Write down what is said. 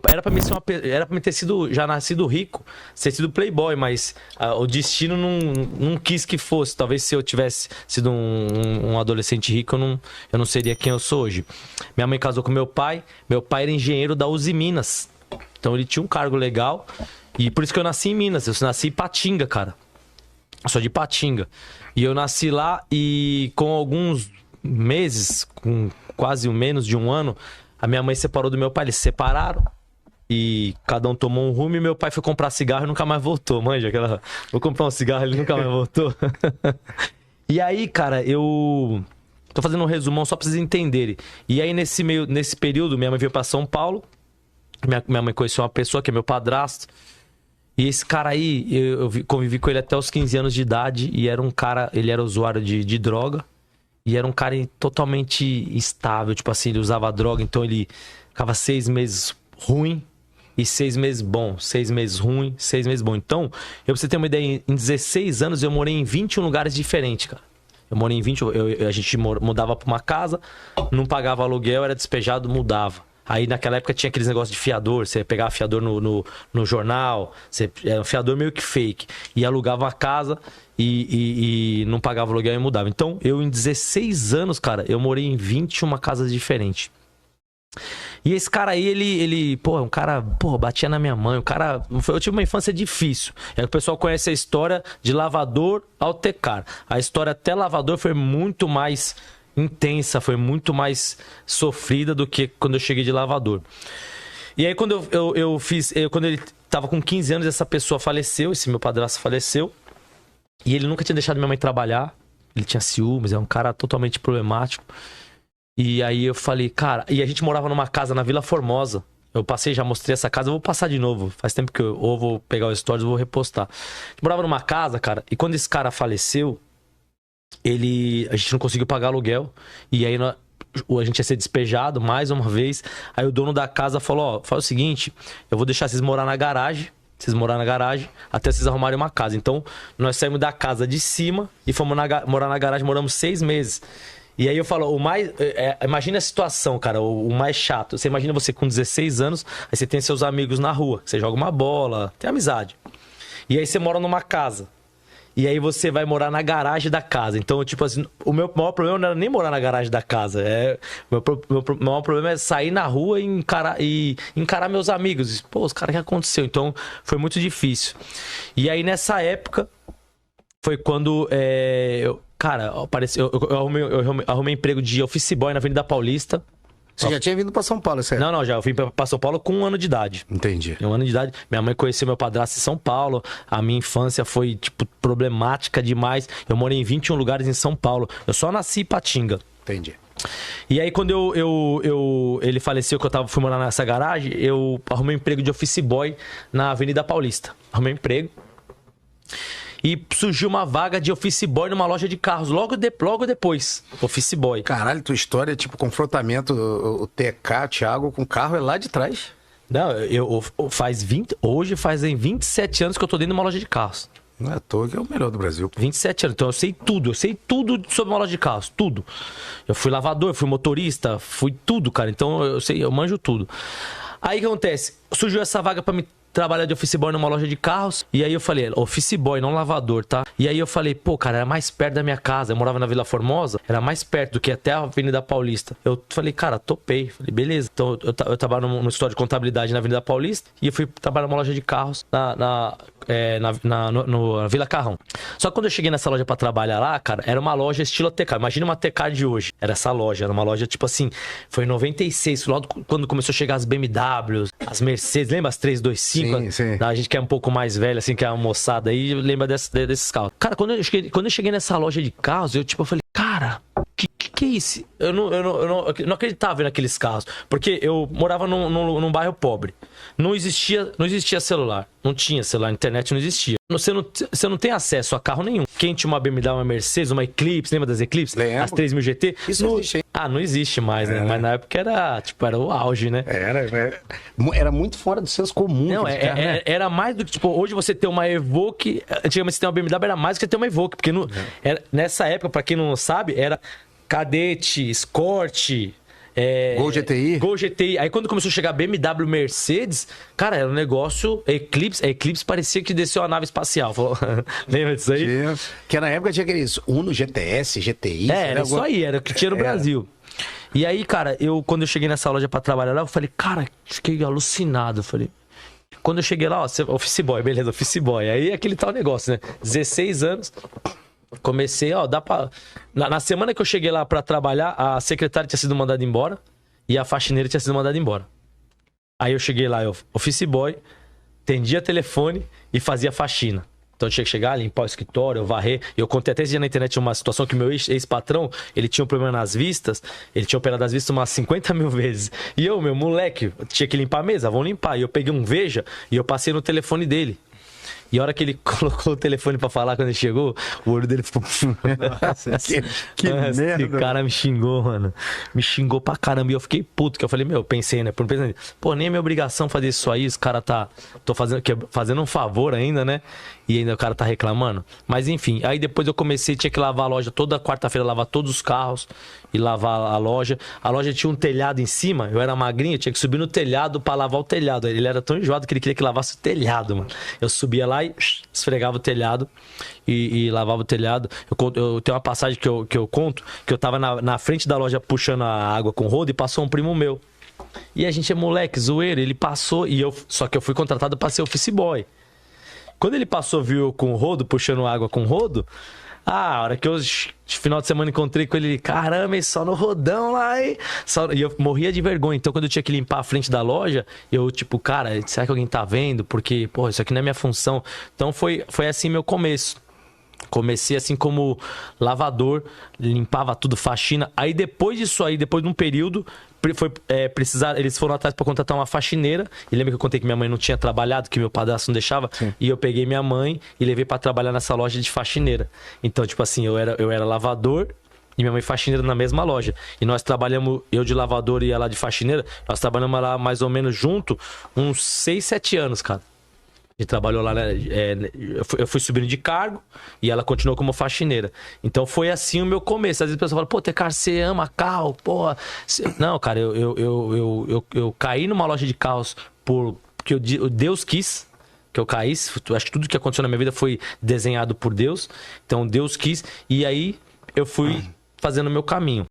Era pra mim ser era pra mim ter sido, já nascido rico, ter sido playboy, mas o destino não quis que fosse. Talvez se eu tivesse sido um adolescente rico, eu não seria quem eu sou hoje. Minha mãe casou com meu pai era engenheiro da Uzi Minas. Então ele tinha um cargo legal, e por isso que eu nasci em Minas. Eu nasci em Patinga, cara. Eu sou de Patinga. E eu nasci lá e com alguns meses, com quase menos de um ano, a minha mãe separou do meu pai. Eles se separaram. E cada um tomou um rumo e meu pai foi comprar cigarro e nunca mais voltou. Manja, vou comprar um cigarro e ele nunca mais voltou. E aí, cara, eu tô fazendo um resumão só pra vocês entenderem. E aí, nesse período, minha mãe veio pra São Paulo. Minha mãe conheceu uma pessoa que é meu padrasto. E esse cara aí, eu convivi com ele até os 15 anos de idade. E era um cara, ele era usuário de droga. E era um cara totalmente instável. Tipo assim, ele usava droga, então ele ficava 6 meses ruim e 6 meses bom, 6 meses ruim, 6 meses bom. Então, pra você ter uma ideia, em 16 anos eu morei em 21 lugares diferentes, cara. Eu morei em 20, a gente mudava pra uma casa, não pagava aluguel, era despejado, mudava. Aí naquela época tinha aqueles negócios de fiador, você pegava fiador no jornal, era um fiador meio que fake. E alugava uma casa e não pagava aluguel e mudava. Então, eu em 16 anos, cara, eu morei em 21 casas diferentes. E esse cara aí, ele um cara, batia na minha mãe. Eu tive uma infância difícil. O pessoal conhece a história de lavador ao tecar. A história até lavador foi muito mais intensa, foi muito mais sofrida do que quando eu cheguei de lavador. E aí, quando quando ele tava com 15 anos, essa pessoa faleceu, esse meu padrasto faleceu. E ele nunca tinha deixado minha mãe trabalhar. Ele tinha ciúmes, é um cara totalmente problemático. E aí eu falei, cara... E a gente morava numa casa na Vila Formosa. Eu passei, já mostrei essa casa. Eu vou passar de novo. Faz tempo que ou vou pegar o stories ou vou repostar. A gente morava numa casa, cara. E quando esse cara faleceu, a gente não conseguiu pagar aluguel. E aí a gente ia ser despejado mais uma vez. Aí o dono da casa falou, faz o seguinte, eu vou deixar vocês morar na garagem. Até vocês arrumarem uma casa. Então, nós saímos da casa de cima e fomos morar na garagem. Moramos 6 meses. E aí eu falo, imagina a situação, cara, o mais chato. Você imagina você com 16 anos, aí você tem seus amigos na rua, você joga uma bola, tem amizade. E aí você mora numa casa. E aí você vai morar na garagem da casa. Então, tipo assim, o meu maior problema não era nem morar na garagem da casa. Meu maior problema é sair na rua e encarar meus amigos. Pô, os caras, o que aconteceu? Então, foi muito difícil. E aí, nessa época, foi quando cara, eu arrumei emprego de office boy na Avenida Paulista. Você já tinha vindo pra São Paulo, certo? Não, já. Eu vim pra São Paulo com 1 ano de idade. Entendi. 1 ano de idade. Minha mãe conheceu meu padrasto em São Paulo. A minha infância foi, problemática demais. Eu morei em 21 lugares em São Paulo. Eu só nasci em Patinga. Entendi. E aí, quando ele faleceu, que fui morar nessa garagem, eu arrumei um emprego de office boy na Avenida Paulista. Arrumei um emprego. E surgiu uma vaga de office boy numa loja de carros. Logo depois, office boy. Caralho, tua história é tipo confrontamento, o TK, Thiago, com carro é lá de trás. Não, hoje fazem 27 anos que eu tô dentro de uma loja de carros. Não é à toa que é o melhor do Brasil. 27 anos, então eu sei tudo sobre uma loja de carros, tudo. Eu fui lavador, fui motorista, fui tudo, cara. Então eu manjo tudo. Aí o que acontece? Surgiu essa vaga pra me trabalhar de office boy numa loja de carros. E aí eu falei, office boy, não lavador, tá? E aí eu falei, pô, cara, era mais perto da minha casa. Eu morava na Vila Formosa, era mais perto do que até a Avenida Paulista. Eu falei, cara, topei. Falei, beleza. Então eu trabalho no escritório de contabilidade na Avenida Paulista e eu fui trabalhar numa loja de carros na Vila Carrão. Só que quando eu cheguei nessa loja pra trabalhar lá, cara, era uma loja estilo TK. Imagina uma TK de hoje. Era essa loja, era uma loja tipo assim, foi em 96, logo quando começou a chegar as BMWs, as Mercedes, lembra as 325? Sim. A gente que é um pouco mais velho, assim, que é uma moçada aí, lembra desses carros. Cara, quando eu cheguei nessa loja de carros, eu falei, cara, que é isso? Eu não acreditava naqueles carros. Porque eu morava num bairro pobre. Não existia celular. Não tinha celular, internet não existia. Você não tem acesso a carro nenhum. Quem tinha uma BMW, uma Mercedes, uma Eclipse, lembra das Eclipse? Lembro. As 3000 GT? Isso não existe. Não existe mais, né? Mas na época era o auge, né? Era muito fora do senso comum. Não, era mais do que, hoje você ter uma Evoque, antigamente você ter uma BMW era mais do que ter uma Evoque, porque nessa época, pra quem não sabe, era Cadete, Escort, Gol GTI? Gol GTI. Aí quando começou a chegar BMW, Mercedes, cara, era um negócio... Eclipse. Eclipse parecia que desceu a nave espacial. Lembra disso aí? Que na época tinha aqueles Uno GTS, GTI. Era isso aí, era o que tinha no Brasil. E aí, cara, quando eu cheguei nessa loja pra trabalhar lá, eu falei, cara, fiquei alucinado. Eu falei... Quando eu cheguei lá, office boy, beleza, office boy. Aí aquele tal negócio, né? 16 anos... Comecei, dá pra... Na semana que eu cheguei lá pra trabalhar, a secretária tinha sido mandada embora e a faxineira tinha sido mandada embora. Aí eu cheguei lá, office boy, atendia telefone e fazia faxina. Então eu tinha que chegar, limpar o escritório, varrer. Eu contei até esse dia na internet uma situação que meu ex-patrão, ele tinha um problema nas vistas, ele tinha operado as vistas umas 50 mil vezes. E eu, meu moleque, tinha que limpar a mesa, vamos limpar. E eu peguei um Veja e eu passei no telefone dele. E a hora que ele colocou o telefone pra falar, quando ele chegou, o olho dele ficou... Nossa, que merda. Esse cara me xingou, mano. Me xingou pra caramba. E eu fiquei puto, que eu falei, pensei, né? Pô, nem é minha obrigação fazer isso aí. Os cara tô fazendo um favor ainda, né? E ainda o cara tá reclamando. Mas enfim, aí depois eu comecei, tinha que lavar a loja toda quarta-feira, lavar todos os carros e lavar a loja. A loja tinha um telhado em cima, eu era magrinho, eu tinha que subir no telhado pra lavar o telhado. Ele era tão enjoado que ele queria que lavasse o telhado, mano. Eu subia lá e esfregava o telhado e lavava o telhado. Eu tenho uma passagem que eu conto, que eu tava na frente da loja puxando a água com rodo e passou um primo meu. E a gente é moleque, zoeiro, ele passou, só que eu fui contratado pra ser office boy. Quando ele passou, viu eu com o rodo, puxando água com o rodo, a hora que eu, final de semana, encontrei com ele, caramba, só no rodão lá, hein? E eu morria de vergonha. Então, quando eu tinha que limpar a frente da loja, eu, tipo, cara, será que alguém tá vendo? Porque, pô, isso aqui não é minha função. Então, foi assim meu começo. Comecei assim como lavador, limpava tudo, faxina. Aí depois disso aí, depois de um período, eles foram atrás para contratar uma faxineira. E lembra que eu contei que minha mãe não tinha trabalhado, que meu padrasto não deixava? Sim. E eu peguei minha mãe e levei para trabalhar nessa loja de faxineira. Então, tipo assim, eu era lavador e minha mãe faxineira na mesma loja. E nós trabalhamos, eu de lavador e ela de faxineira, nós trabalhamos lá mais ou menos junto uns 6, 7 anos, cara. A gente trabalhou lá, né? Eu fui subindo de cargo e ela continuou como faxineira. Então foi assim o meu começo. Às vezes a pessoa fala, pô, Tecar, você ama carro, porra. Não, cara, eu caí numa loja de carros porque Deus quis que eu caísse. Acho que tudo que aconteceu na minha vida foi desenhado por Deus. Então Deus quis. E aí eu fui fazendo o meu caminho.